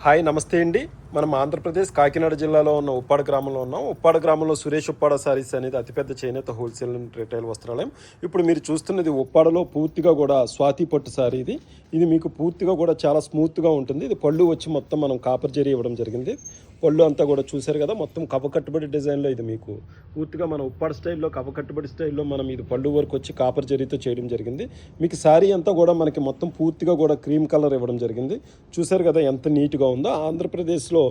Hi నమస్తే అండి. మనం ఆంధ్రప్రదేశ్ కాకినాడ జిల్లాలో ఉన్న ఉప్పాడ గ్రామంలో ఉన్నాం. ఉప్పాడ గ్రామంలో సురేష్ ఉప్పాడ సారీస్ అనేది అతిపెద్ద చేనేత హోల్సేల్ అండ్ రిటైల్ వస్త్రాలయం. ఇప్పుడు మీరు చూస్తున్నది ఉప్పాడలో పూర్తిగా కూడా స్వాతి పట్టు సారీ ఇది మీకు పూర్తిగా కూడా చాలా స్మూత్గా ఉంటుంది. ఇది పళ్ళు వచ్చి మొత్తం మనం కాపర్ జరీ ఇవ్వడం జరిగింది. పళ్ళు అంతా కూడా చూశారు కదా, మొత్తం కట్టుబడి డిజైన్లో ఇది మీకు పూర్తిగా మన ఉప్పాడ స్టైల్లో కట్టుబడి స్టైల్లో మనం ఇది పళ్ళు వరకు వచ్చి కాపర్ జరీతో చేయడం జరిగింది. మీకు శారీ అంతా కూడా మనకి మొత్తం పూర్తిగా కూడా క్రీమ్ కలర్ ఇవ్వడం జరిగింది. చూశారు కదా ఎంత నీట్గా ఉందో. ఆంధ్రప్రదేశ్లో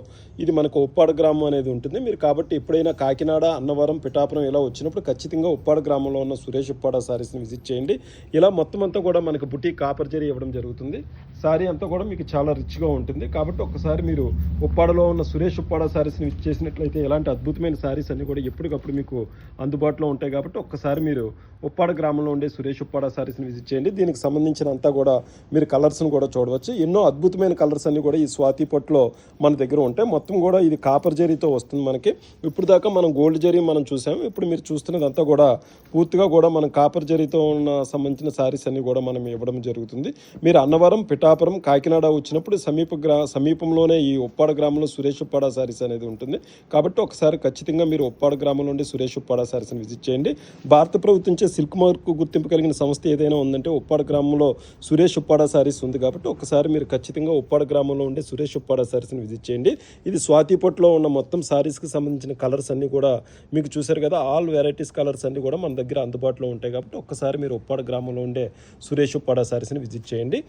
ఇది మనకు ఉప్పాడ గ్రామం అనేది ఉంటుంది. మీరు కాబట్టి ఎప్పుడైనా కాకినాడ, అన్నవరం, పిఠాపురం ఇలా వచ్చినప్పుడు ఖచ్చితంగా ఉప్పాడ గ్రామంలో ఉన్న సురేష్ ఉప్పాడ సారీస్ని విజిట్ చేయండి. ఇలా మొత్తం అంతా కూడా మనకు బుటీ కాపర్ జరీ ఇవ్వడం జరుగుతుంది. సారీ అంతా కూడా మీకు చాలా రిచ్గా ఉంటుంది. కాబట్టి ఒక్కసారి మీరు ఉప్పాడలో ఉన్న సురేష్ ఉప్పాడ సారీస్ని విజిట్ చేసినట్లయితే ఇలాంటి అద్భుతమైన సారీస్ అన్ని కూడా ఎప్పటికప్పుడు మీకు అందుబాటులో ఉంటాయి. కాబట్టి ఒక్కసారి మీరు ఉప్పాడ గ్రామంలో ఉండే సురేష్ ఉప్పాడ సారీస్ని విజిట్ చేయండి. దీనికి సంబంధించిన అంతా కూడా మీరు కలర్స్ని కూడా చూడవచ్చు. ఎన్నో అద్భుతమైన కలర్స్ అన్ని కూడా ఈ స్వాతి పట్టులో మన దగ్గర ఉంటాయి. మొత్తం కూడా ఇది కాపర్ జరీతో వస్తుంది మనకి. ఇప్పుడు దాకా మనం గోల్డ్ జరీ మనం చూసాము. ఇప్పుడు మీరు చూస్తున్నదంతా కూడా పూర్తిగా కూడా మనం కాపర్ జరీతో ఉన్న సంబంధించిన సారీస్ అన్ని కూడా మనం ఇవ్వడం జరుగుతుంది. మీరు అన్నవరం, పిఠాపురం, కాకినాడ వచ్చినప్పుడు సమీపంలోనే ఈ ఉప్పాడ గ్రామంలో సురేష్ ఉప్పాడ సారీస్ అనేది ఉంటుంది. కాబట్టి ఒకసారి ఖచ్చితంగా మీరు ఉప్పాడ గ్రామంలో ఉండి సురేష్ ఉప్పాడ సారీస్ని విజిట్ చేయండి. భారత ప్రభుత్వంచే సిల్క్ మార్క్ గుర్తింపు కలిగిన సంస్థ ఏదైనా ఉందంటే ఉప్పాడ గ్రామంలో సురేష్ ఉప్పాడ సారీస్ ఉంది. కాబట్టి ఒకసారి మీరు ఖచ్చితంగా ఉప్పాడ గ్రామంలో ఉండే సురేష్ ఉప్పాడ సారీస్ని విజిట్ చేయండి. ఇది స్వాతి పట్టులో ఉన్న మొత్తం సారీస్కి సంబంధించిన కలర్స్ అన్నీ కూడా మీకు చూశారు కదా, ఆల్ వెరైటీస్ కలర్స్ అన్నీ కూడా మన దగ్గర అందుబాటులో ఉంటాయి. కాబట్టి ఒక్కసారి మీరు ఉప్పాడ గ్రామంలో ఉండే సురేష్ ఉప్పాడ సారీస్ని విజిట్ చేయండి.